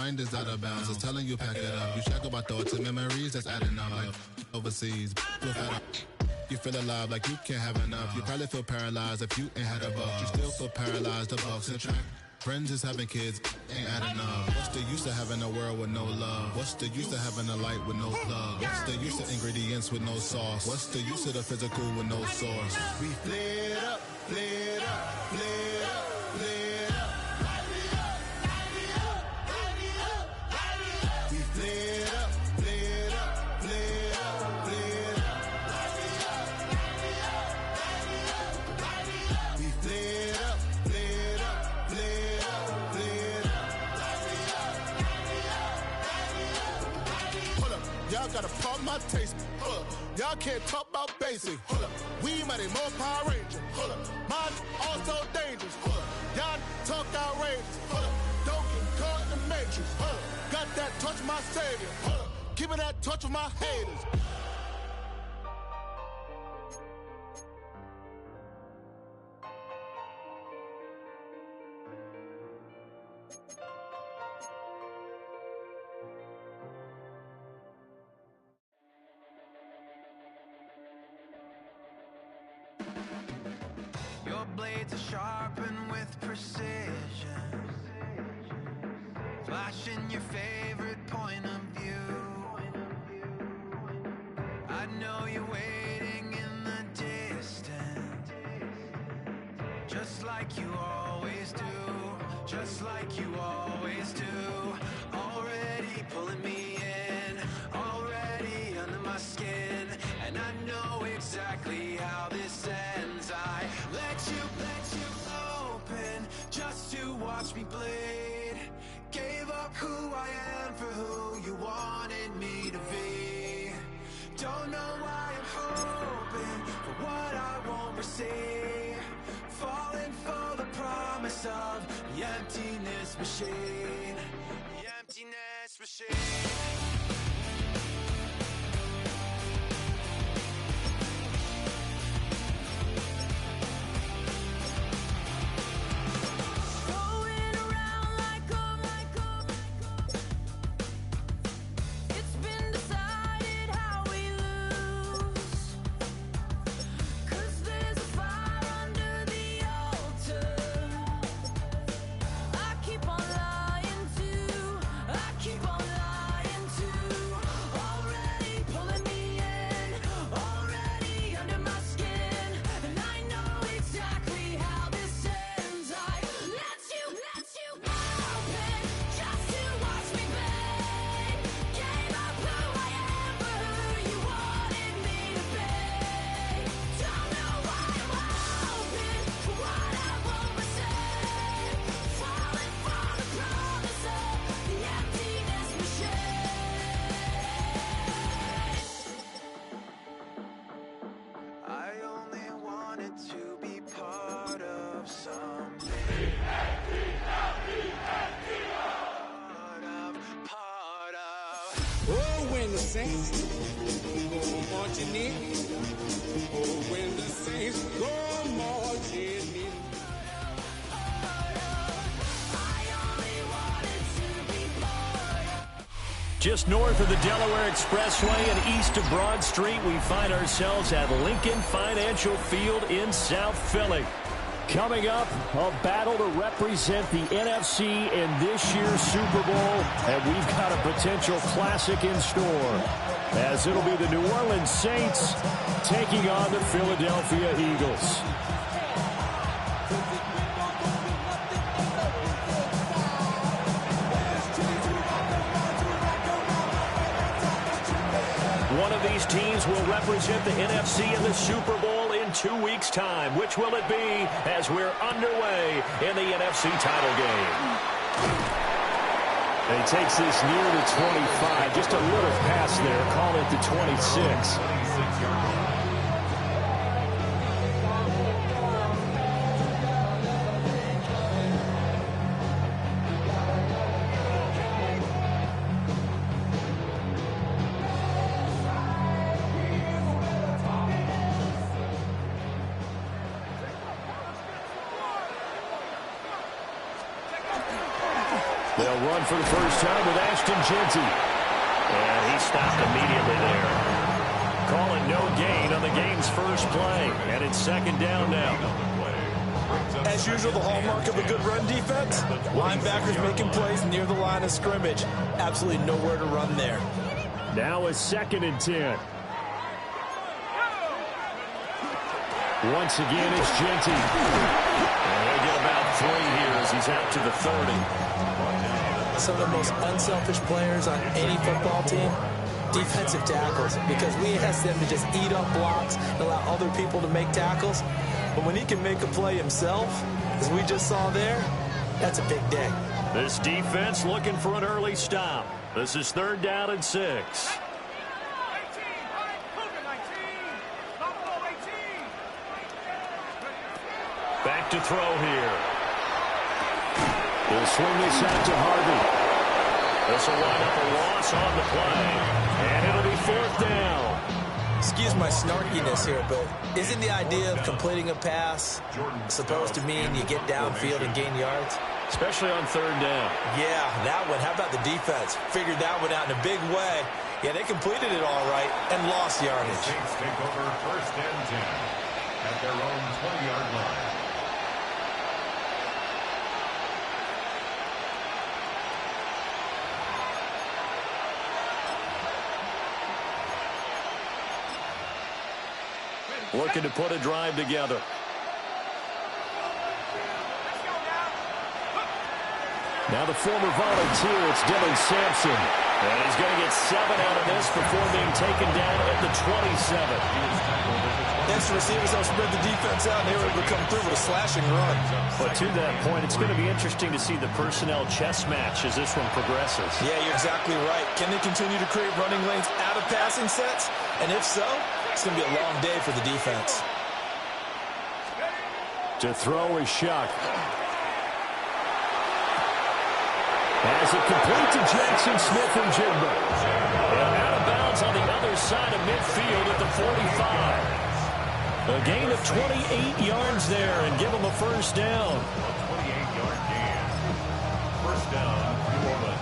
mind is out of bounds. It's telling you pack it up. You shack about thoughts and memories that's adding up. Like overseas, you feel alive like you can't have enough. You probably feel paralyzed if you ain't had a buck. You still feel paralyzed, the bucks and track. Friends is having kids, ain't adding up. What's the use of having a world with no love? What's the use of having a light with no plug? What's the use of ingredients with no sauce? What's the use of the physical with no source? We flared up, flared up, flared up, flared up. We flared up, flared up, flared up, flared up. We flared up, flared up, flared up, flared up. Hold up, y'all gotta pump my taste. Hold up, y'all can't talk about basic. Hold up, we mighty more Power Ranger. Hold up, mine also dangerous. Hold up, y'all talk outrageous. Hold up, don't get caught in the matrix. Hold up, got that touch my savior. Hold up, give me that touch of my haters. Your blades are sharpened with precision, flashing your favorite point of view. I know you're waiting in the distance, just like you always do, just like you always do. Already pulling me in, already under my skin, and I know exactly how this ends. I let you open just to watch me bleed. Gave up who I am for who you wanted me to be. Don't know why I'm hoping for what I won't receive. Falling for the promise of the emptiness machine. The emptiness machine. Just north of the Delaware Expressway and east of Broad Street, we find ourselves at Lincoln Financial Field in South Philly. Coming up, a battle to represent the NFC in this year's Super Bowl, and we've got a potential classic in store, as it'll be the New Orleans Saints taking on the Philadelphia Eagles. One of these teams will represent the NFC in the Super Bowl in 2 weeks' time. Which will it be as we're underway in the NFC title game? And he takes this near the 25. Just a little pass there. Call it the 26. They'll run for the first time with Ashton Jeanty. And he stopped immediately there. Calling no gain on the game's first play. And it's second down now. As usual, the hallmark of a good run defense, linebackers making plays near the line of scrimmage. Absolutely nowhere to run there. Now a 2nd and 10. Once again, it's Jeanty. And he'll get about 3 here as he's out to the 30. Some of the most unselfish players on any football team, defensive tackles, because we ask them to just eat up blocks and allow other people to make tackles. But when he can make a play himself, as we just saw there, that's a big day. This defense looking for an early stop. This is 3rd down and 6. Back to throw here. He'll swing this out to Harvey. This will wind up a loss on the play. And it'll be 4th down. Excuse my snarkiness here, but isn't the idea of completing a pass supposed to mean you get downfield and gain yards? Especially on 3rd down. Yeah, that one. How about the defense? Figured that one out in a big way. Yeah, they completed it all right and lost yardage. The Saints take over 1st and 10 at their own 20-yard line. Looking to put a drive together. Now the former volunteer, it's Dylan Sampson. And he's going to get 7 out of this before being taken down at the 27. Next receivers help spread the defense out, and they were able to come through with a slashing run. But to that point, it's going to be interesting to see the personnel chess match as this one progresses. Yeah, you're exactly right. Can they continue to create running lanes out of passing sets? And if so, it's going to be a long day for the defense. To throw is Shuck. As it complete to Jackson Smith and Jigba. And out of bounds on the other side of midfield at the 45. A gain of 28 yards there and give them a 1st down. 28-yard gain. 1st down, New Orleans.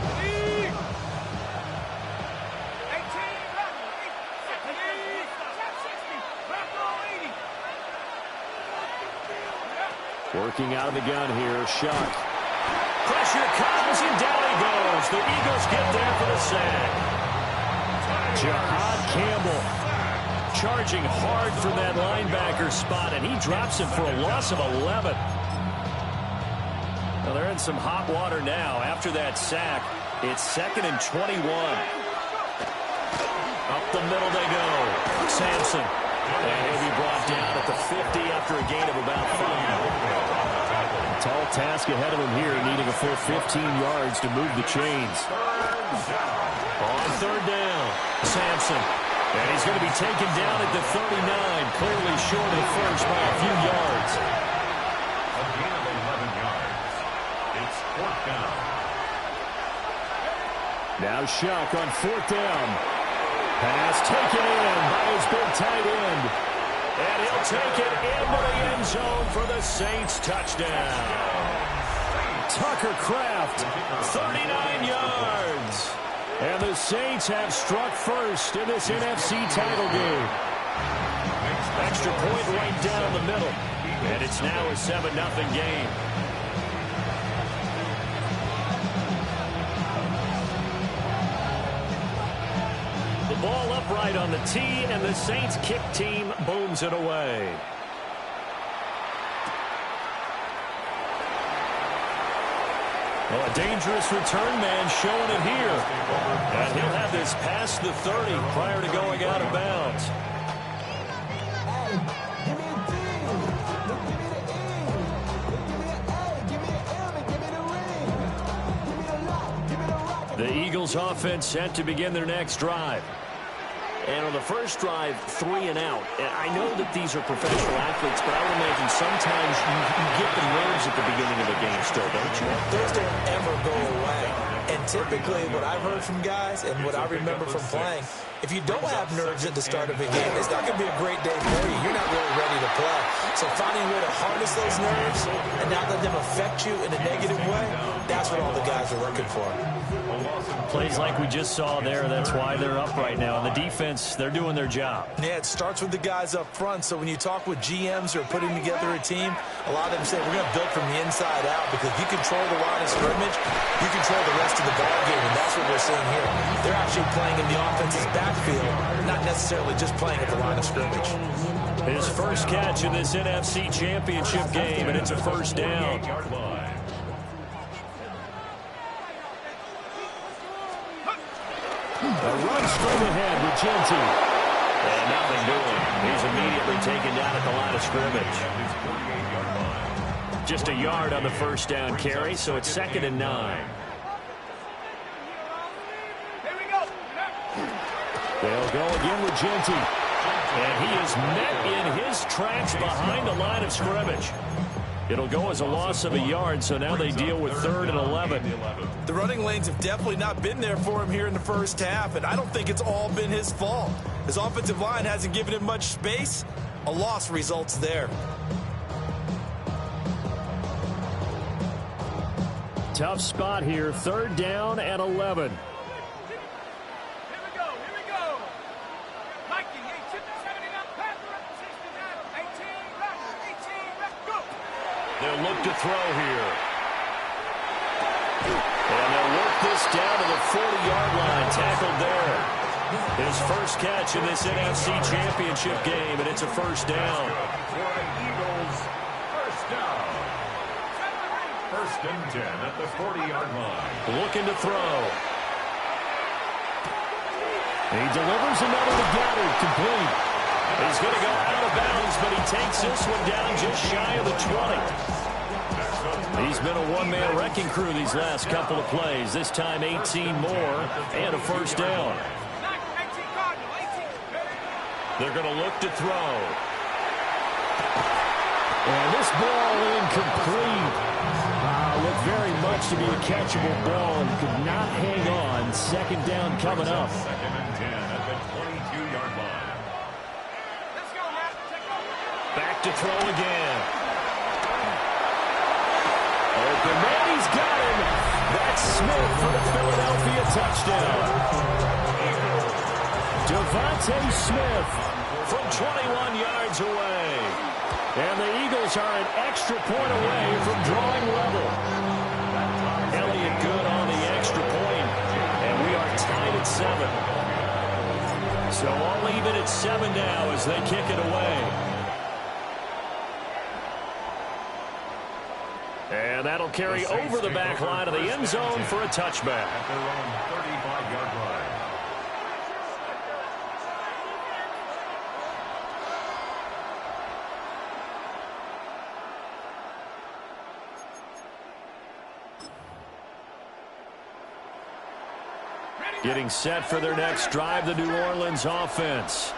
Working out of the gun here, Shuck. Pressure comes and down he goes. The Eagles get there for the sack. Jahad Campbell charging hard for that linebacker spot, and he drops him for a loss of 11. Well, they're in some hot water now after that sack. It's 2nd and 21. Up the middle they go. Sampson. And he'll be brought down at the 50 after a gain of about 5. Tall task ahead of him here, needing a full 15 yards to move the chains. On 3rd down, Sampson. And he's going to be taken down at the 39, clearly short of the first by a few yards. A gain of 11 yards. It's 4th down. Now Shuck on 4th down. Pass taken in by his big tight end. And he'll take it into the end zone for the Saints touchdown. Tucker Kraft, 39 yards. And the Saints have struck first in this NFC title game. Extra point right down the middle. And it's now a 7-0 game. The ball upright on the tee, and the Saints kick team booms it away. Well, a dangerous return man showing it here. And he'll have this past the 30 prior to going out of bounds. The Eagles offense set to begin their next drive. And on the first drive, 3 and out. And I know that these are professional athletes, but I would imagine sometimes you get the nerves at the beginning of a game still, don't you? Those don't ever go away. And typically what I've heard from guys and what I remember from playing, if you don't have nerves at the start of a game, it's not going to be a great day for you. You're not really ready to play. So finding a way to harness those nerves and not let them affect you in a negative way, that's That's what all the guys are working for. Plays like we just saw there, that's why they're up right now. And the defense, they're doing their job. Yeah, it starts with the guys up front. So when you talk with GMs who are putting together a team, a lot of them say we're going to build from the inside out, because if you control the line of scrimmage, you control the rest of the ball game, and that's what we're seeing here. They're actually playing in the offense's backfield, not necessarily just playing at the line of scrimmage. His first catch in this NFC Championship game, and it's a first down. A run straight ahead with Gentry. And nothing doing. He's immediately taken down at the line of scrimmage. Just a yard on the first down carry, so it's 2nd and 9. They'll go again with Gentry. And he is met in his tracks behind the line of scrimmage. It'll go as a loss of a yard, so now they deal with 3rd and 11. The running lanes have definitely not been there for him here in the first half, and I don't think it's all been his fault. His offensive line hasn't given him much space. A loss results there. Tough spot here, 3rd down and 11. They'll look to throw here. And they'll work this down to the 40-yard line. Tackled there. His first catch in this NFC Championship game, and it's a first down. For the Eagles, first down. 1st and 10 at the 40-yard line. Looking to throw. He delivers another to Goddard, complete. He's going to go out of bounds, but he takes this one down just shy of the 20. He's been a one-man wrecking crew these last couple of plays. This time 18 more and a first down. They're going to look to throw. And this ball incomplete. Looked very much to be a catchable ball. Could not hang on. 2nd down coming up. 2nd and 10 at the 22-yard line. Back to throw again. Open man, he's got him. That's Smith for the Philadelphia touchdown. Devontae Smith from 21 yards away. And the Eagles are an extra point away from drawing level. Elliott good on the extra point. And we are tied at 7. So all even at 7 now as they kick it away. And that'll carry over the back line of the end zone for a touchback. At their own 35-yard line. Getting set for their next drive, the New Orleans offense.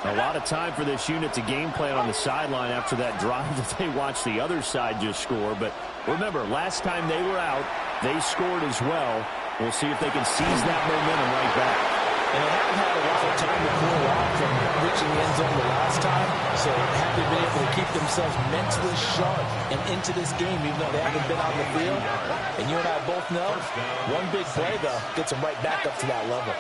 A lot of time for this unit to game plan on the sideline after that drive that they watched the other side just score. But remember, last time they were out, they scored as well. We'll see if they can seize that momentum right back. And they haven't had a lot of time to cool off from reaching the end zone the last time. So have they been able to keep themselves mentally sharp and into this game, even though they haven't been on the field? And you and I both know, one big play, though, gets them right back up to that level.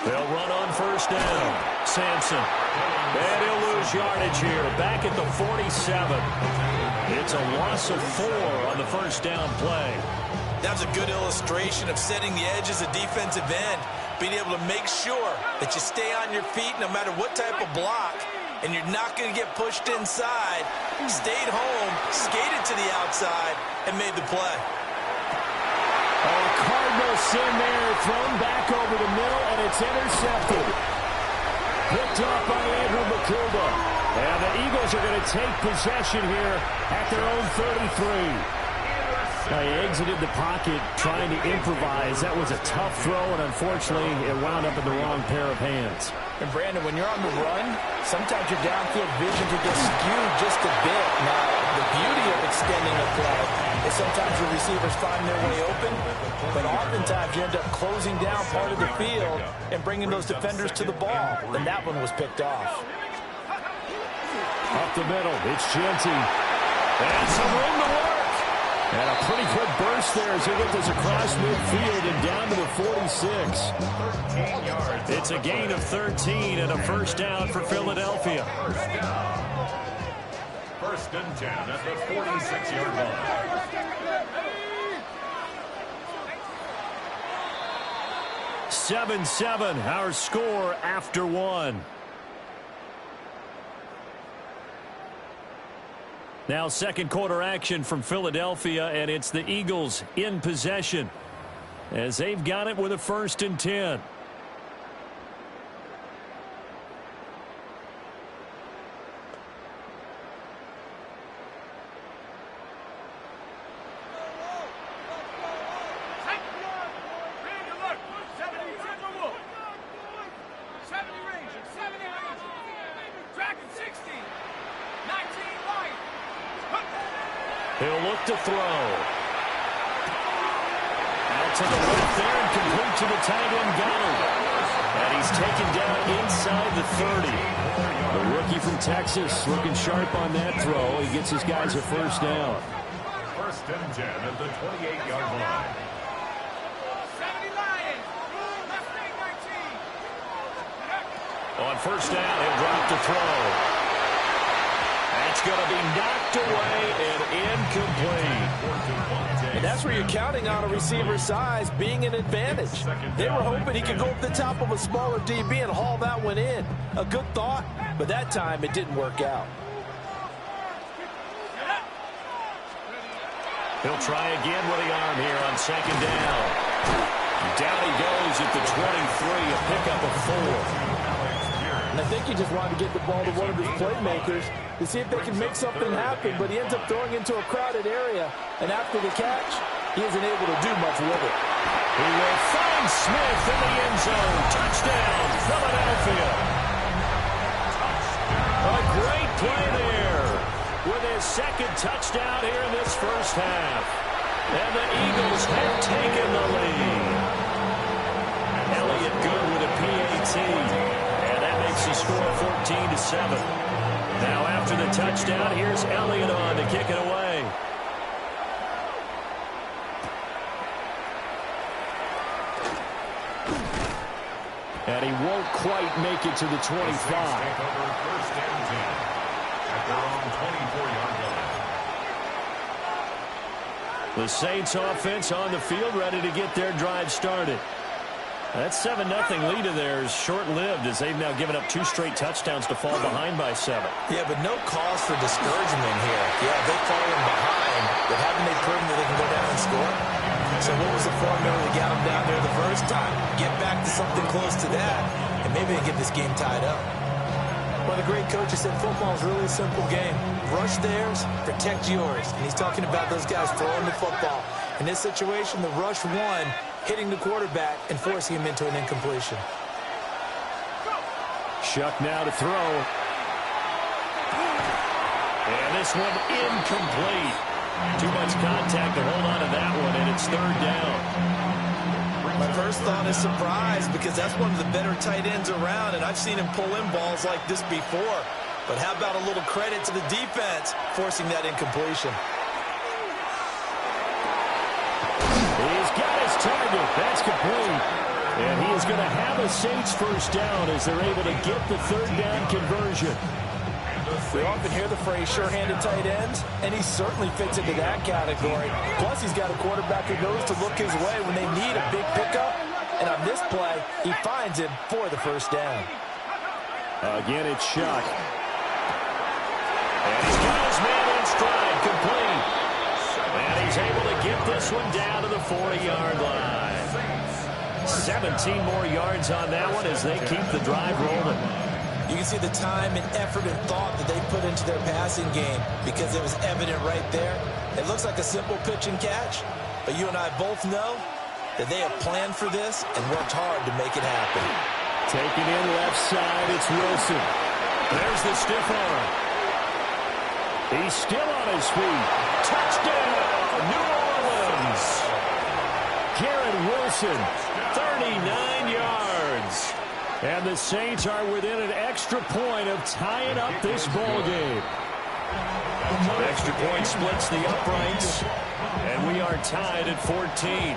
They'll run on first down. Sampson. And he'll lose yardage here. Back at the 47. It's a loss of 4 on the first down play. That's a good illustration of setting the edge as a defensive end. Being able to make sure that you stay on your feet no matter what type of block. And you're not going to get pushed inside. Stayed home, skated to the outside, and made the play. Cardinal sin there, thrown back over the middle, and it's intercepted. Picked up by Andrew Makuba. And the Eagles are going to take possession here at their own 33. Now he exited the pocket trying to improvise. That was a tough throw, and unfortunately, it wound up in the wrong pair of hands. And Brandon, when you're on the run, sometimes your downfield vision can get skewed just a bit. Now, the beauty of extending a play is sometimes your receivers find their way open, but oftentimes you end up closing down part of the field and bringing those defenders to the ball. And that one was picked off. Up the middle, it's Gentry. And some room to work. And a pretty quick burst there as he gets this across midfield and down to the 46. 13 yards. It's a gain of 13 and a first down for Philadelphia. First and 10 at the 46-yard line. Seven, our score after one. Now second quarter action from Philadelphia, and it's the Eagles in possession as they've got it with a 1st and 10. He'll look to throw. Out to the left there and complete to the tight end, Goddard. And he's taken down inside the 30. The rookie from Texas looking sharp on that throw. He gets his guys a first down. First and 10 at the 28-yard line. On first down, he'll drop the throw. That's going to be knocked away and incomplete. And that's where you're counting on a receiver's size being an advantage. They were hoping he could go up the top of a smaller DB and haul that one in. A good thought, but that time it didn't work out. He'll try again with the arm here on second down. Down he goes at the 23, a pickup of 4. And I think he just wanted to get the ball to one of his playmakers to see if they can make something happen, but he ends up throwing into a crowded area, and after the catch, he isn't able to do much with it. He will find Smith in the end zone. Touchdown, Philadelphia. A great play there with his second touchdown here in this first half. And the Eagles have taken the lead. Elliott good with a PAT. And that makes the score 14-7. Now after the touchdown, here's Elliott on to kick it away. And he won't quite make it to the 25. Take over first and 10 at their own 24-yard line. The Saints offense on the field, ready to get their drive started. That 7-0 lead of theirs short-lived as they've now given up 2 straight touchdowns to fall behind by 7. Yeah, but no cause for discouragement here. Yeah, they've fallen behind, but haven't they proven that they can go down and score? So what was the formula that got them down there the first time? Get back to something close to that, and maybe they get this game tied up. Well, the great coach has said football is really a simple game. Rush theirs, protect yours. And he's talking about those guys throwing the football. In this situation, the rush won, hitting the quarterback and forcing him into an incompletion. Shuck now to throw. And this one incomplete. Too much contact to hold on to that one, and it's third down. My first thought is surprise because that's one of the better tight ends around, and I've seen him pull in balls like this before. But how about a little credit to the defense forcing that incompletion? He's got his target. That's complete. And he is going to have a Saints first down as they're able to get the third down conversion. We often hear the phrase sure-handed tight ends, and he certainly fits into that category. Plus, he's got a quarterback who knows to look his way when they need a big pickup. And on this play, he finds him for the first down. Again, it's Shuck. And he's got his man in stride, complete. And he's able to get this one down to the 40-yard line. 17 more yards on that one as they keep the drive rolling. You can see the time and effort and thought that they put into their passing game because it was evident right there. It looks like a simple pitch and catch, but you and I both know that they have planned for this and worked hard to make it happen. Taking in left side, it's Wilson. There's the stiff arm. He's still on his feet. Touchdown, New Orleans. Garrett Wilson, 39 yards. And the Saints are within an extra point of tying up this ball game. Extra point splits the uprights, and we are tied at 14.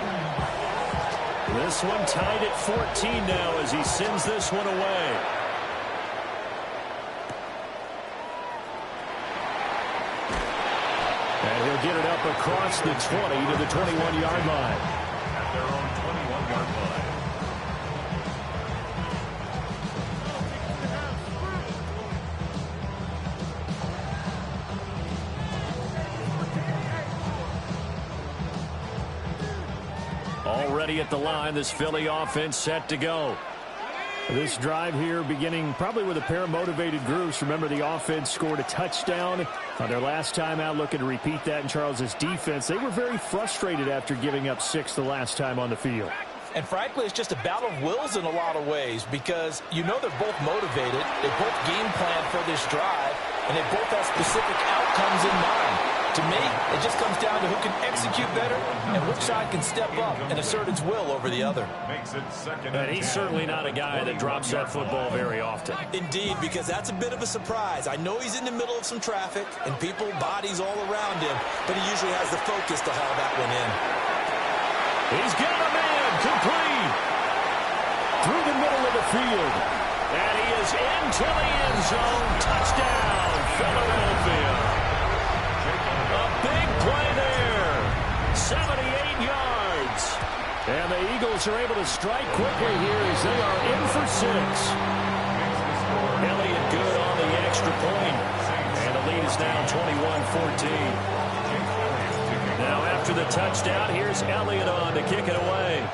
This one tied at 14 now as he sends this one away. And he'll get it up across the 20 to the 21-yard line. At their own 21-yard line. Already at the line, this Philly offense set to go. This drive here beginning probably with a pair of motivated groups. Remember, the offense scored a touchdown on their last time out, looking to repeat that in Charles's defense. They were very frustrated after giving up 6 the last time on the field. And frankly, it's just a battle of wills in a lot of ways because you know they're both motivated. They both game plan for this drive, and they both have specific outcomes in mind. To me, it just comes down to who can execute better and which side can step up and assert its will over the other. Makes it second And he's certainly not a guy that drops that football very often. Indeed, because that's a bit of a surprise. I know he's in the middle of some traffic and people, bodies all around him, but he usually has the focus to haul that one in. He's got a man complete through the middle of the field. And he is into the end zone. Touchdown, Philadelphia. A big play there. 78 yards. And the Eagles are able to strike quickly here as they are in for 6. Elliott good on the extra point. And the lead is now 21-14. Now after the touchdown, here's Elliott on to kick it away.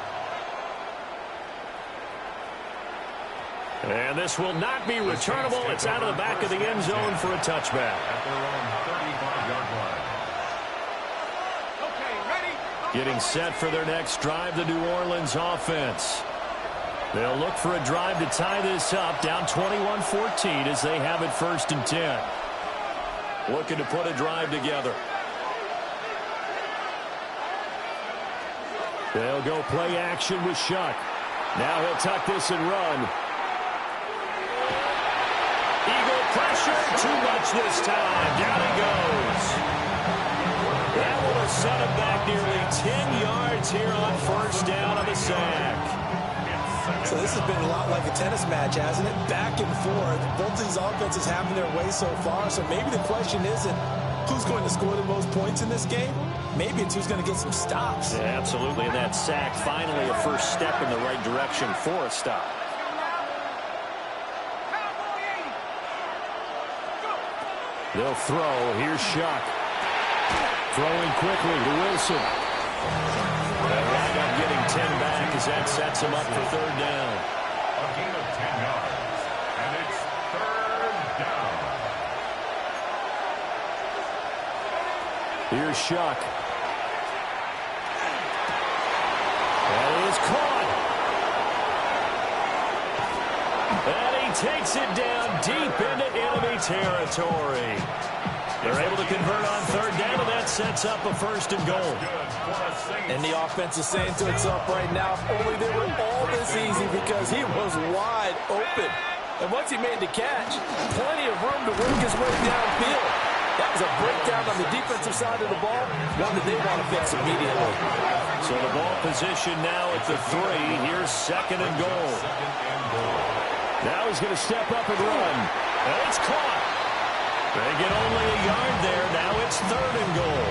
And this will not be returnable. It's out of the back of the end zone for a touchback. At their own 35-yard line. Getting set for their next drive, the New Orleans offense. They'll look for a drive to tie this up, down 21-14 as they have it 1st and 10. Looking to put a drive together. They'll go play action with Shuck. Now he'll tuck this and run. Eagle pressure, too much this time. Down he goes. That will have set him back nearly 10 yards here on 1st down on the sack. So this has been a lot like a tennis match, hasn't it? Back and forth. Both of these offenses having their way so far. So maybe the question isn't who's going to score the most points in this game. Maybe it's who's going to get some stops. Yeah, absolutely. And that sack, finally a first step in the right direction for a stop. They'll throw. Here's Shuck. Throwing quickly to Wilson. That wind up getting 10 back as that sets him up for 3rd down. A gain of 10 yards. And it's 3rd down. Here's Shuck. That is caught. And he takes it down deep into enemy territory. They're able to convert on 3rd down, and that sets up a 1st and goal. And the offense is saying to itself right now, if only they were all this easy because he was wide open. And once he made the catch, plenty of room to work his way downfield. That was a breakdown on the defensive side of the ball, one that they want to fix immediately. So the ball position now at the 3. Here's 2nd and goal. Now he's going to step up and run. And it's caught. They get only a yard there. Now it's 3rd and goal.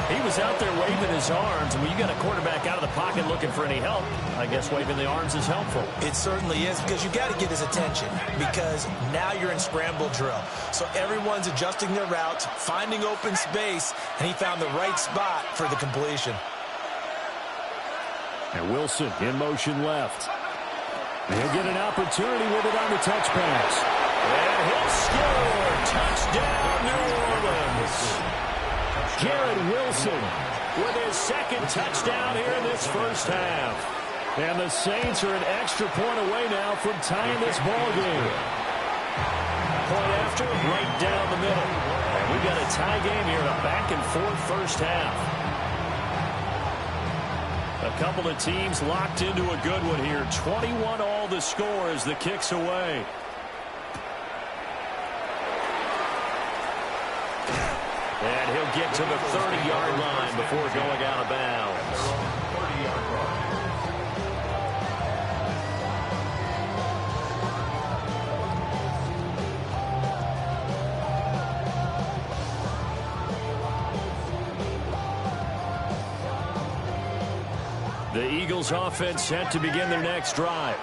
He was out there waving his arms. And when you got a quarterback out of the pocket looking for any help, I guess waving the arms is helpful. It certainly is because you got to get his attention because now you're in scramble drill. So everyone's adjusting their routes, finding open space, and he found the right spot for the completion. And Wilson in motion left. He'll get an opportunity with it on the touch pass. And he'll score. Touchdown, New Orleans. Garrett Wilson with his 2nd touchdown here in this 1st half. And the Saints are an extra point away now from tying this ball game. Point after, right down the middle. And we've got a tie game here in a back-and-forth 1st half. A couple of teams locked into a good one here. 21 all the score as the kick's away. And he'll get to the 30-yard line before going out of bounds. 30-yard line. The Eagles offense set to begin their next drive.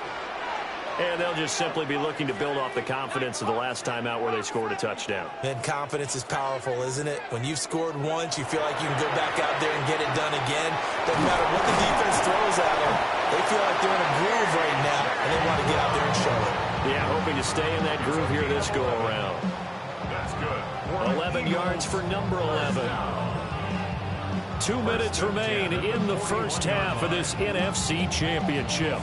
And they'll just simply be looking to build off the confidence of the last time out where they scored a touchdown. And confidence is powerful, isn't it? When you've scored once, you feel like you can go back out there and get it done again. Doesn't matter what the defense throws at them. They feel like they're in a groove right now, and they want to get out there and show it. Yeah, hoping to stay in that groove here this go-around. That's good. 11 yards for number 11. 2 minutes remain in the first half of this NFC Championship.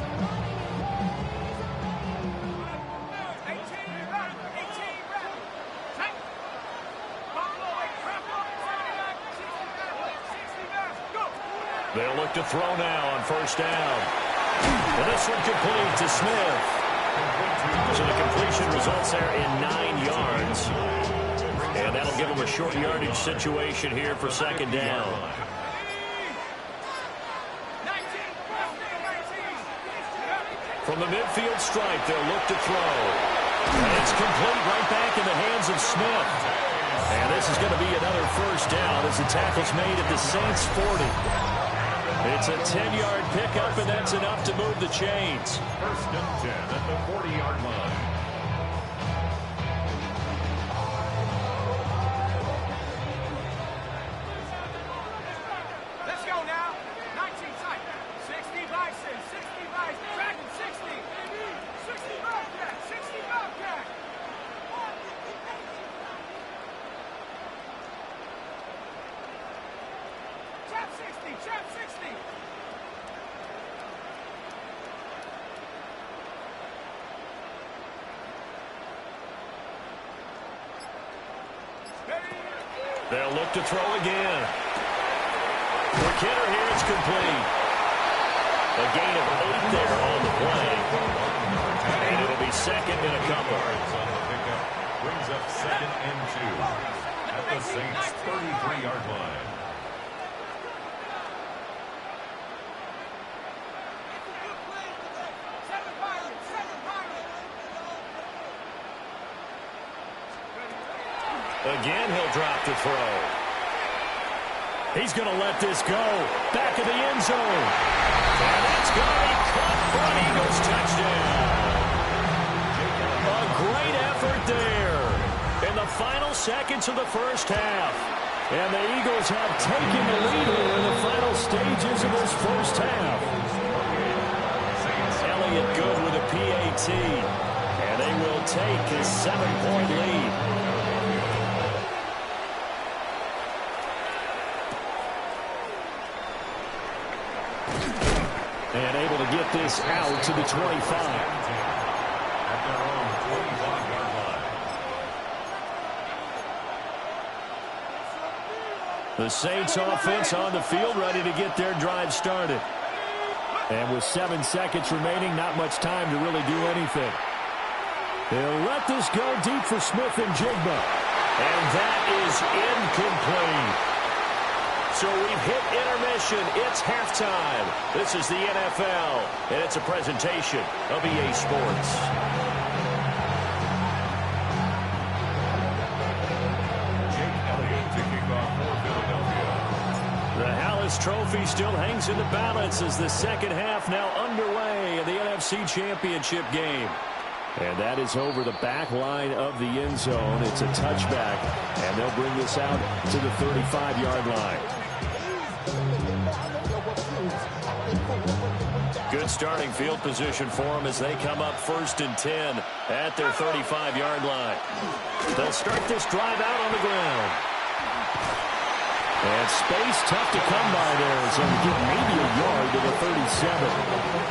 They'll look to throw now on first down. And this one complete to Smith. So the completion results there in 9 yards. And that'll give them a short yardage situation here for second down. From the midfield stripe, they'll look to throw. And it's complete right back in the hands of Smith. And this is going to be another first down as the tackle's made at the Saints 40. It's a 10-yard pickup, and that's enough to move the chains. First and 10 at the 40-yard line. Let's go now. 19 tight. 60 bison. 60 bison. Dragon 60. 60 Bobcat. 60 Bobcat. Chap 60. Chap 60. They'll look to throw again. For Kidder here, it's complete. A gain of 8 there on the play. And it'll be second and a couple. On the pickup brings up second and 2 at the Saints 33-yard line. Again, he'll drop to throw. He's going to let this go. Back of the end zone. And that's going to be caught for an Eagles touchdown. A great effort there in the final seconds of the first half. And the Eagles have taken the lead here in the final stages of this first half. Elliott good with a PAT. And they will take a 7-point lead. And able to get this out to the 25. At their own 25-yard line. The Saints offense on the field ready to get their drive started. And with 7 seconds remaining, not much time to really do anything. They'll let this go deep for Smith and Jigba. And that is incomplete. So we've hit intermission. It's halftime. This is the NFL, and it's a presentation of EA Sports. Jake Elliott to kick off for Philadelphia. The Hallis Trophy still hangs in the balance as the second half now underway in the NFC Championship game. And that is over the back line of the end zone. It's a touchback, and they'll bring this out to the 35-yard line. Good starting field position for them as they come up first and 10 at their 35-yard line. They'll start this drive out on the ground. And space tough to come by there, so they get maybe a yard to the 37.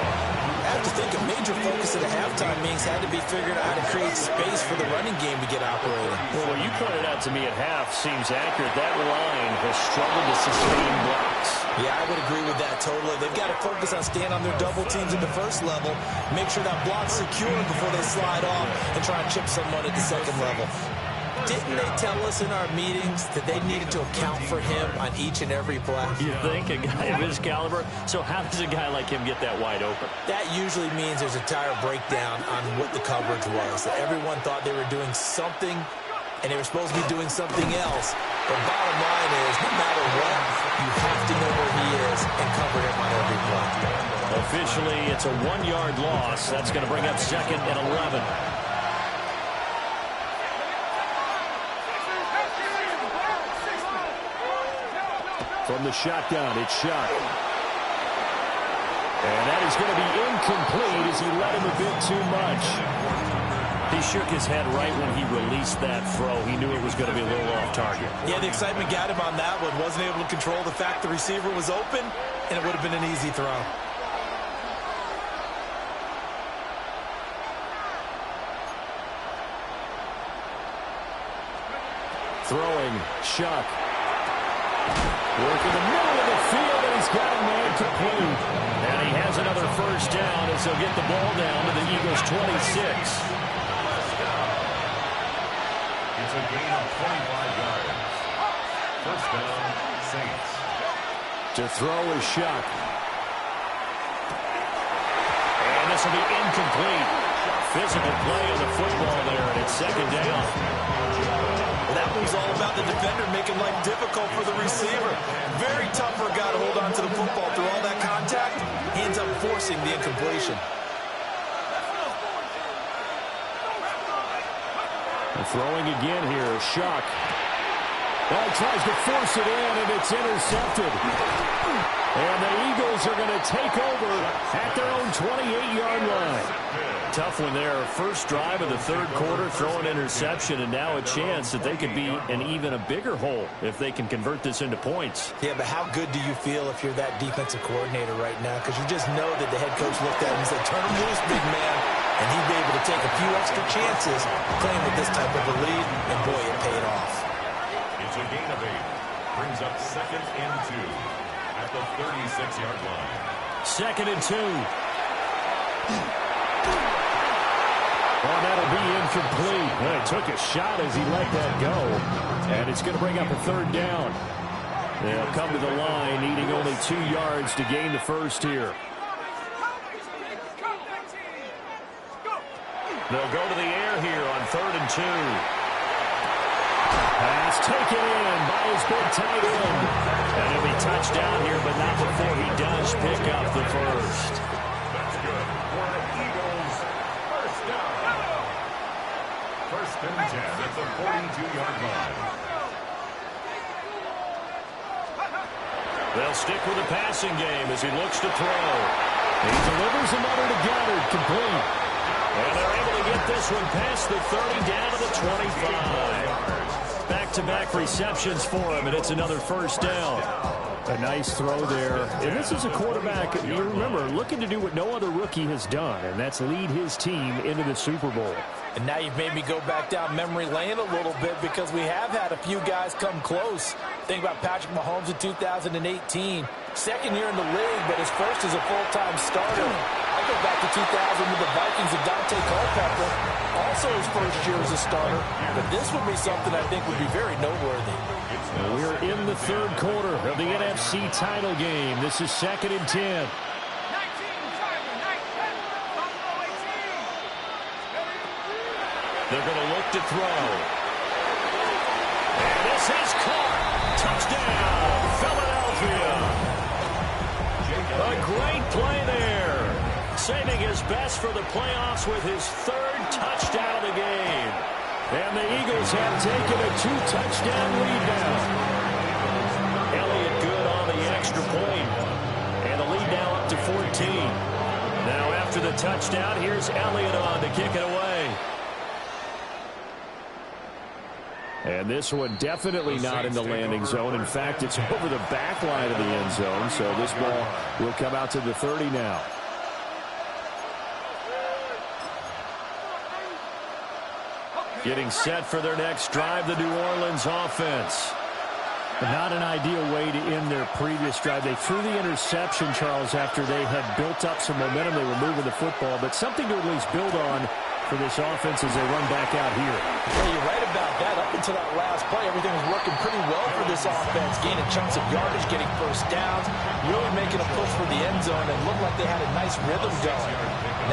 I have to think a major focus at the halftime meetings had to be figuring out how to create space for the running game to get operating. Well, what you pointed out to me at half seems accurate. That line has struggled to sustain blocks. Yeah, I would agree with that totally. They've got to focus on staying on their double teams at the first level, make sure that block's secure before they slide off and try and chip someone at the second level. Didn't they tell us in our meetings that they needed to account for him on each and every play? You think? A guy of his caliber? So how does a guy like him get that wide open? That usually means there's a tire breakdown on what the coverage was. That everyone thought they were doing something, and they were supposed to be doing something else. But bottom line is, no matter what, you have to know where he is and cover him on every play. Officially, it's a 1-yard loss. That's going to bring up 2nd and 11. From the shotgun, it's Shock. And that is going to be incomplete as he led him a bit too much. He shook his head right when he released that throw. He knew it was going to be a little off target. Yeah, the excitement got him on that one. Wasn't able to control the fact the receiver was open, and it would have been an easy throw. Throwing, Shock. Work in the middle of the field, and he's got a man complete. And he has another first down as he'll get the ball down to the Eagles' 26. It's a gain of 25 yards. First down, Saints. To throw is Shock. And this will be incomplete. Physical play on the football there, and it's 2nd down. Well, that was all about the defender making life difficult for the receiver. Very tough for a guy to hold on to the football through all that contact. He ends up forcing the incompletion. And throwing again here, Shock. Well, he tries to force it in, and it's intercepted. And the Eagles are going to take over at their own 28-yard line. Tough one there. First drive of the 3rd quarter, throw an interception, and now a chance that they could be in even a bigger hole if they can convert this into points. Yeah, but how good do you feel if you're that defensive coordinator right now? Because you just know that the head coach looked at him and said, turn him loose, big man. And he'd be able to take a few extra chances playing with this type of a lead, and boy, it paid off. It's a gain of 8. Brings up 2nd and 2 at the 36-yard line. 2nd and 2. Well, that'll be incomplete. Well, he took a shot as he let that go. And it's going to bring up a 3rd down. They'll come to the line, needing only 2 yards to gain the first here. They'll go to the air here on 3rd and 2. Pass taken in by his big tight end. And he'll be touchdown here, but not before he does pick up the first. That's good for the Eagles. First down. First and 10 at the 42-yard line. They'll stick with the passing game as he looks to throw. He delivers another to Goddard, complete. And they're able to get this one past the 30 down to the 25. Back-to-back receptions for him, and it's another first down. A nice throw there. And this is a quarterback, you remember, looking to do what no other rookie has done, and that's lead his team into the Super Bowl. And now you've made me go back down memory lane a little bit because we have had a few guys come close. Think about Patrick Mahomes in 2018. Second year in the league, but his first as a full-time starter. I go back to 2000 with the Vikings of Dante Culpepper. Also his first year as a starter. But this would be something I think would be very noteworthy. We're in the 3rd quarter of the NFC title game. This is 2nd and 10. They're going to look to throw. And this is caught. Touchdown, Philadelphia. A great play there. Saving his best for the playoffs with his 3rd touchdown of the game. And the Eagles have taken a 2-touchdown lead now. Elliott good on the extra point. And the lead now up to 14. Now after the touchdown, here's Elliott on to kick it away. And this one definitely not in the landing zone. In fact, it's over the back line of the end zone. So this ball will come out to the 30 now. Getting set for their next drive, the New Orleans offense. Not an ideal way to end their previous drive. They threw the interception, Charles, after they had built up some momentum. They were moving the football, but something to at least build on for this offense as they run back out here. Yeah, you're right about that. Up until that last play, everything was working pretty well for this offense, gaining chunks of yardage, getting first downs, really making a push for the end zone, and looked like they had a nice rhythm going.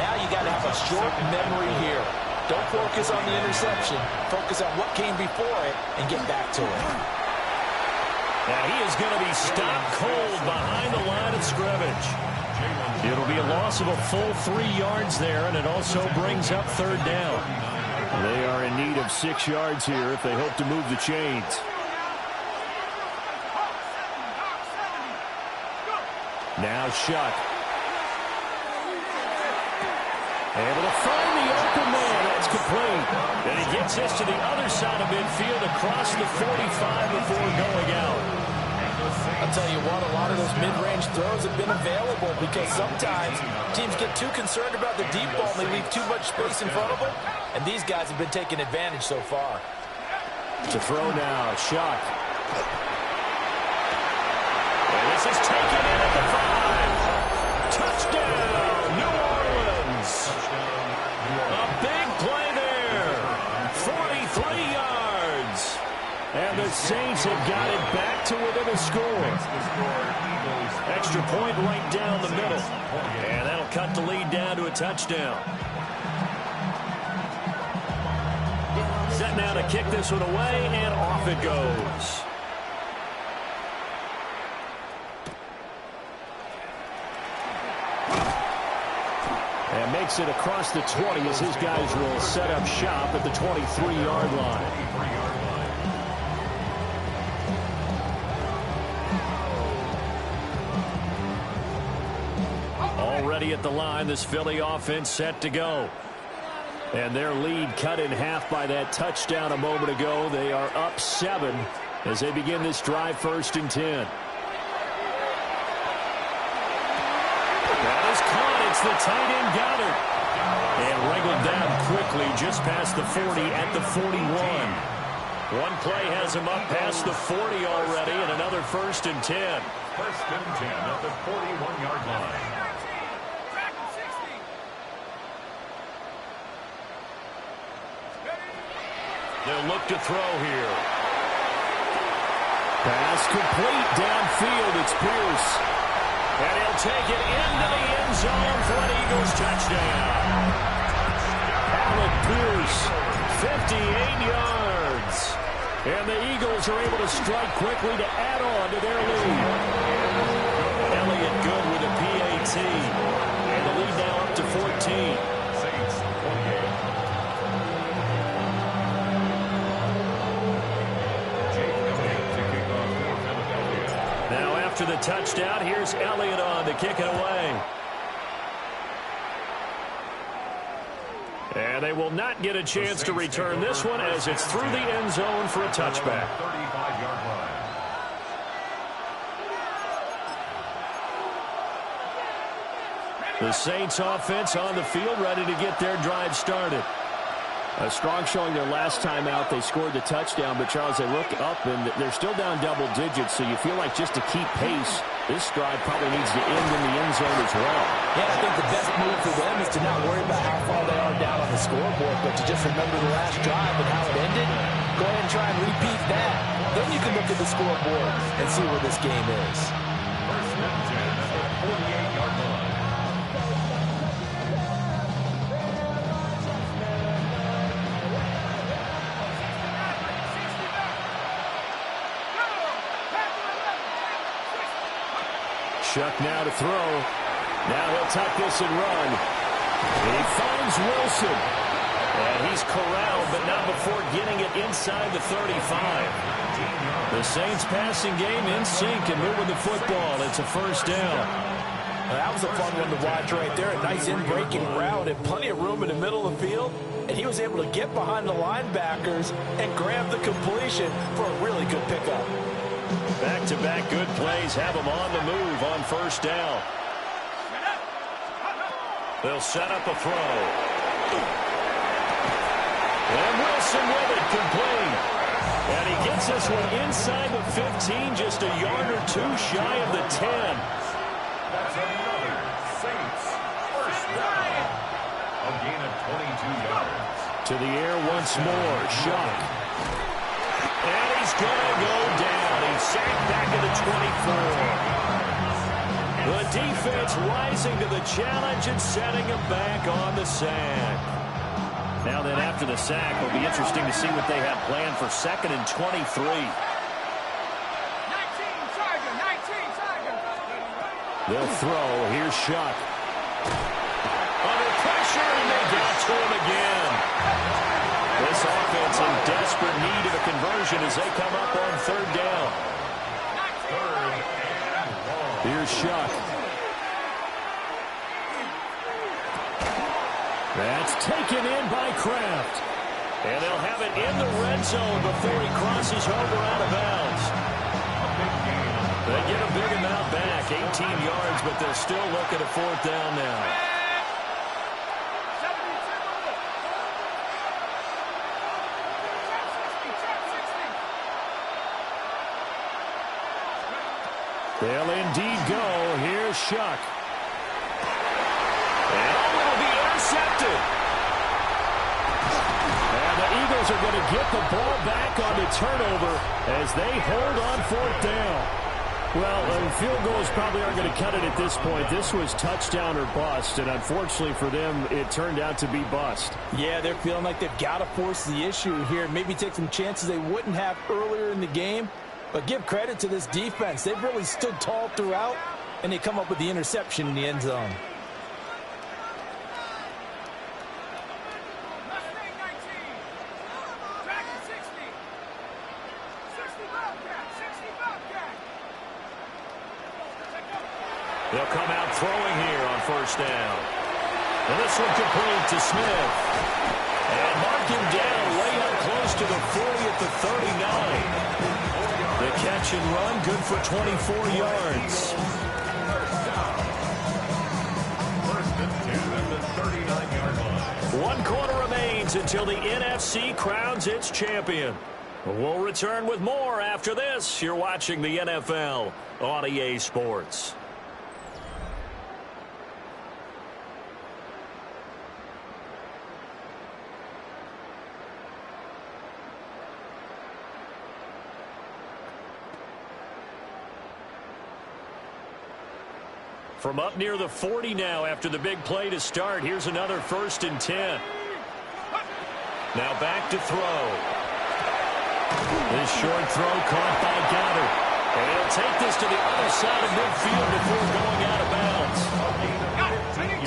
Now you got to have a short memory here. Don't focus on the interception. Focus on what came before it and get back to it. Now he is going to be stopped cold behind the line of scrimmage. It'll be a loss of a full 3 yards there, and it also brings up third down. They are in need of 6 yards here if they hope to move the chains. Now Shuck. Able to find the open man. That's complete. And he gets this to the other side of midfield across the 45 before going out. I'll tell you what, a lot of those mid-range throws have been available because sometimes teams get too concerned about the deep ball and they leave too much space in front of them. And these guys have been taking advantage so far. To throw now, Shuck. And this is taken in at the 5. Touchdown, New Orleans. A big play there. 43 yards. And the Saints have got it back to within a score. Extra point right down the middle. And that'll cut the lead down to a touchdown. Set now to kick this one away, and off it goes. And makes it across the 20 as his guys will set up shop at the 23-yard line. Already at the line, this Philly offense set to go. And their lead cut in half by that touchdown a moment ago. They are up 7 as they begin this drive, 1st and 10. That is caught. It's the tight end Goddard. And wrangled down quickly just past the 40 at the 41. One play has him up past the 40 already, and another 1st and 10. 1st and 10 at the 41-yard line. They'll look to throw here. Pass complete downfield. It's Pierce. And he'll take it into the end zone for an Eagles touchdown. Alec Pierce, 58 yards. And the Eagles are able to strike quickly to add on to their lead. Elliott good with a PAT. And the lead now up to 14. Saints 48. Now after the touchdown, here's Elliott on to kick it away. And they will not get a chance to return this one as it's through the end zone for a touchback. 35-yard line. The Saints offense on the field ready to get their drive started. A strong showing their last time out. They scored the touchdown, but Charles, they look up and they're still down double digits, so you feel like just to keep pace, this drive probably needs to end in the end zone as well. Yeah, I think the best move for them is to not worry about how far they are down on the scoreboard, but to just remember the last drive and how it ended. Go ahead and try and repeat that. Then you can look at the scoreboard and see where this game is. 1st and 10 at the 48-yard line. Shuck now to throw. Now he'll tuck this and run. And he finds Wilson. And he's corralled, but not before getting it inside the 35. The Saints passing game in sync and moving the football. It's a 1st down. Well, that was a fun one to watch right there. A nice in-breaking route and plenty of room in the middle of the field. And he was able to get behind the linebackers and grab the completion for a really good pickup. Back-to-back good plays have them on the move on 1st down. They'll set up a throw. And Wilson with it, complete. And he gets this one inside the 15, just a yard or two shy of the 10. That's another Saints 1st down. A gain of 22 yards. To the air once more. Shuck. And he's going to go down. He's sacked back at the 24. The defense rising to the challenge and setting him back on the sack. Now then, after the sack, it'll be interesting to see what they have planned for 2nd and 23. 19 Tiger. They'll throw. Here's Shuck. Under pressure, and they got to him again. This offense in desperate need of a conversion as they come up on 3rd down. Here's Shuck. That's taken in by Kraft. And they'll have it in the red zone before he crosses over out of bounds. They get a big amount back, 18 yards, but they're still looking at 4th down now. They'll indeed go. Here's Shuck. And it'll be intercepted. And the Eagles are going to get the ball back on the turnover as they hold on 4th down. Well, field goals probably aren't going to cut it at this point. This was touchdown or bust, and unfortunately for them, it turned out to be bust. Yeah, they're feeling like they've got to force the issue here. Maybe take some chances they wouldn't have earlier in the game. But give credit to this defense. They've really stood tall throughout, and they come up with the interception in the end zone. They'll come out throwing here on 1st down. And this one complete to Smith. And mark him down way up close to the 40 at the 39. The catch and run, good for 24 yards. 1st and 10 at the 39-yard line. 1 quarter remains until the NFC crowns its champion. We'll return with more after this. You're watching the NFL on EA Sports. From up near the 40 now after the big play to start. Here's another 1st and 10. Now back to throw. This short throw caught by Goddard. And he'll take this to the other side of midfield before going out of bounds.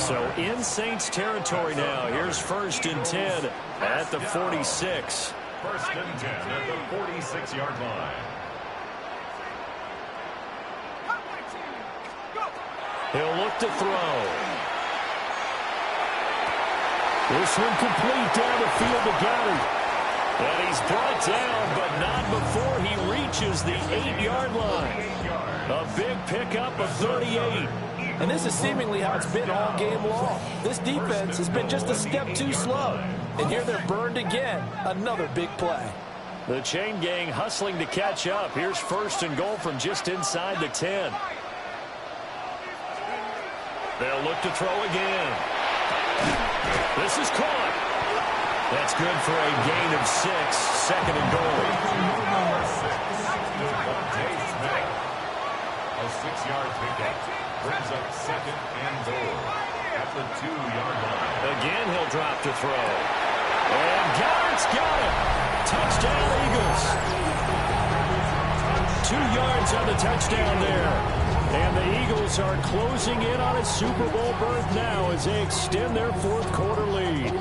So in Saints territory now. Here's 1st and 10 at the 46. 1st and 10 at the 46-yard line. He'll look to throw. This one complete down the field to Goddard. And he's brought down, but not before he reaches the 8-yard line. A big pickup of 38. And this is seemingly how it's been all game long. This defense has been just a step too slow. And here they're burned again. Another big play. The chain gang hustling to catch up. Here's 1st and goal from just inside the 10. They'll look to throw again. This is caught. That's good for a gain of 6. 2nd and goal. A 6-yard pickup brings up 2nd and goal at the 2-yard line. Again, he'll drop to throw. And Goddard's got it. Touchdown, Eagles. 2 yards on the touchdown there. And the Eagles are closing in on a Super Bowl berth now as they extend their 4th quarter lead.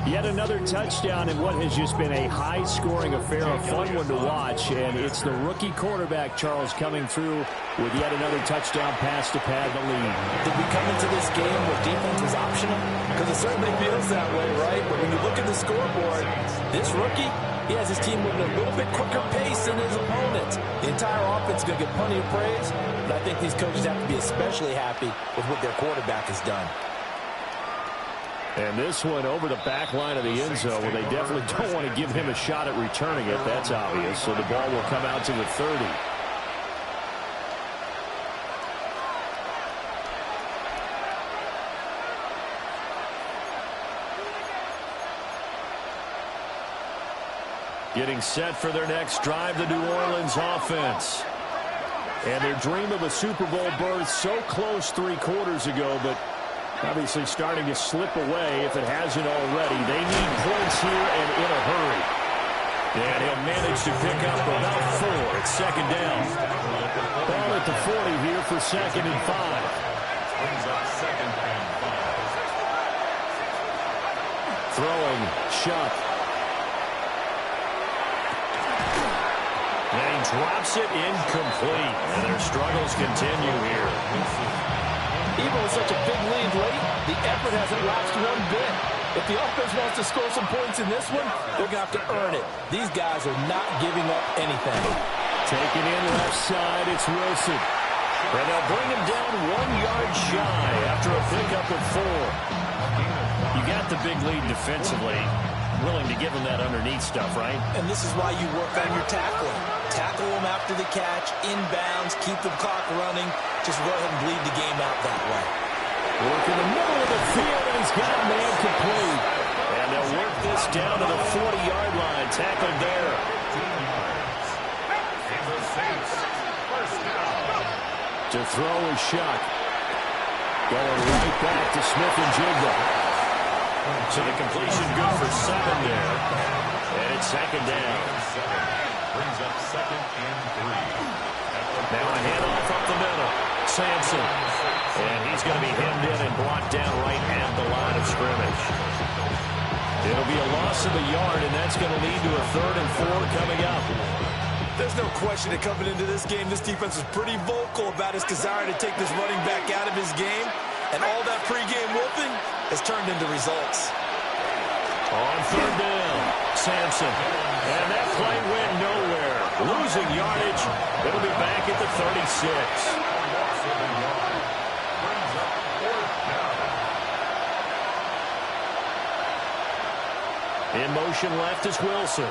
Yet another touchdown in what has just been a high-scoring affair, a fun one to watch. And it's the rookie quarterback, Charles, coming through with yet another touchdown pass to pad the lead. Did we come into this game where defense was optional? Because it certainly feels that way, right? But when you look at the scoreboard, this rookie, he has his team moving at a little bit quicker pace than his opponents. The entire offense is going to get plenty of praise, but I think these coaches have to be especially happy with what their quarterback has done. And this one over the back line of the end zone, where they definitely don't want to give him a shot at returning it. That's obvious. So the ball will come out to the 30. Getting set for their next drive, the New Orleans offense. And their dream of a Super Bowl berth so close 3 quarters ago, but obviously starting to slip away if it hasn't already. They need points here and in a hurry. And he'll manage to pick up about 4. It's second down. Ball at the 40 here for second and 5. Brings up second and 5. Throwing, Shuck. And he drops it incomplete. And their struggles continue here. Even with such a big lead late, the effort hasn't lapsed one bit. If the offense wants to score some points in this one, they're going to have to earn it. These guys are not giving up anything. Taken in left side, it's Wilson. And they'll bring him down 1 yard shy after a pickup of 4. You got the big lead defensively. Willing to give him that underneath stuff, right? And this is why you work on your tackling. Tackle them after the catch, inbounds, keep the clock running. Just go ahead and bleed the game out that way. Work in the middle of the field, and he's got a man complete. And they'll work this down to the 40-yard line. Tackled there. To throw is Shuck. Going right back to Smith-Njigba. So the completion good for 7 there. And it's second down. Brings up second and 3. Now a handoff up the middle. Sampson. And he's going to be hemmed in and brought down right at the line of scrimmage. It'll be a loss of a yard, and that's going to lead to a 3rd and 4 coming up. There's no question that coming into this game, this defense is pretty vocal about his desire to take this running back out of his game. And all that pregame wolfing has turned into results. On 3rd down, Sampson. And that play went nowhere. Losing yardage. It'll be back at the 36. In motion left is Wilson.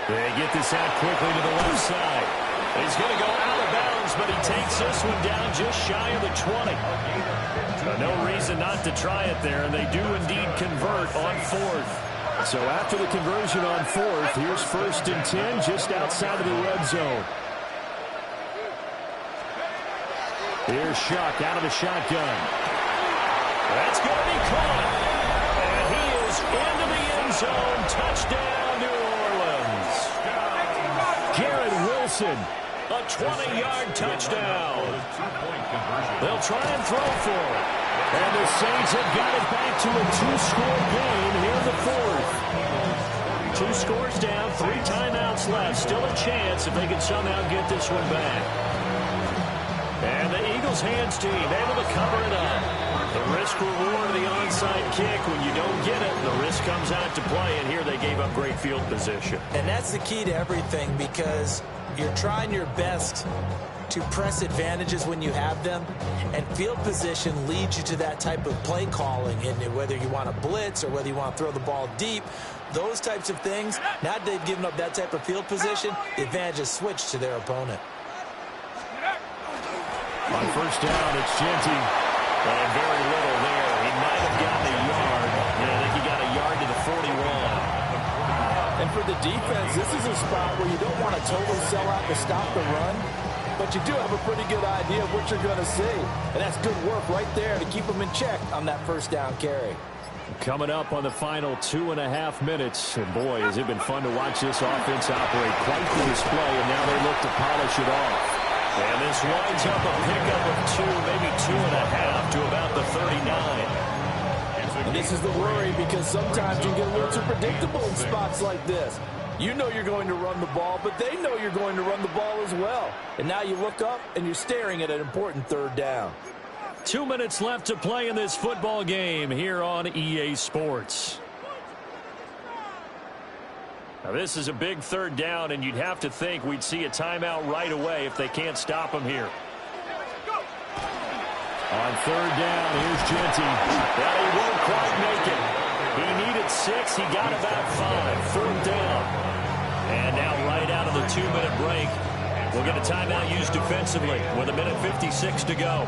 They get this out quickly to the left side. He's going to go out of bounds, but he takes this one down just shy of the 20. No reason not to try it there, and they do indeed convert on 4th. So after the conversion on 4th, here's 1st and 10 just outside of the red zone. Here's Shuck out of the shotgun. That's going to be caught. And he is into the end zone. Touchdown, New Orleans. Garrett Wilson, a 20-yard touchdown. They'll try and throw for it. And the Saints have got it back to a 2-score game here in the 4th. 2 scores down, 3 timeouts left. Still a chance if they can somehow get this one back. And the Eagles hands team able to cover it up. The risk-reward of the onside kick, when you don't get it, the risk comes out to play, and here they gave up great field position. And that's the key to everything, because you're trying your best to press advantages when you have them, and field position leads you to that type of play calling, and whether you want to blitz or whether you want to throw the ball deep, those types of things, now that they've given up that type of field position, the advantage is switched to their opponent. On 1st down, it's Genty. And very little there. He might have gotten a yard. And I think he got a yard to the 41. And for the defense, this is a spot where you don't want to totally sell out to stop the run, but you do have a pretty good idea of what you're going to see. And that's good work right there to keep them in check on that 1st down carry. Coming up on the final 2.5 minutes. And boy, has it been fun to watch this offense operate. Quite the display, and now they look to polish it off. And this winds up a pickup of 2, maybe 2.5 to about the 39. And this is the worry, because sometimes you get a little too predictable in spots like this. You know you're going to run the ball, but they know you're going to run the ball as well. And now you look up and you're staring at an important 3rd down. 2 minutes left to play in this football game here on EA Sports. Now this is a big 3rd down, and you'd have to think we'd see a timeout right away if they can't stop him here. On 3rd down, here's Genty. Well, he won't quite make it. He needed 6. He got about 5. 4th down. And now right out of the 2-minute break, we'll get a timeout used defensively with 1:56 to go.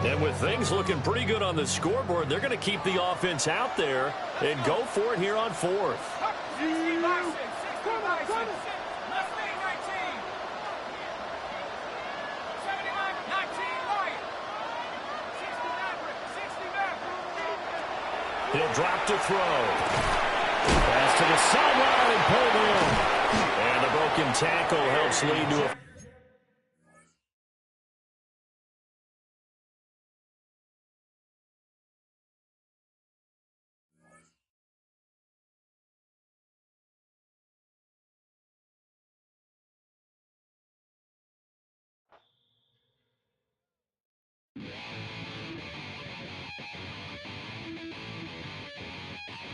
And with things looking pretty good on the scoreboard, they're going to keep the offense out there and go for it here on fourth. 60 Bison, 60 Bison, left lane 19. 79, 19 Lion. 60 Maverick, 60 Maverick. He'll drop to throw. Pass to the sideline and pulled in. And the broken tackle helps lead to a...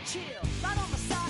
Chill, right on the side.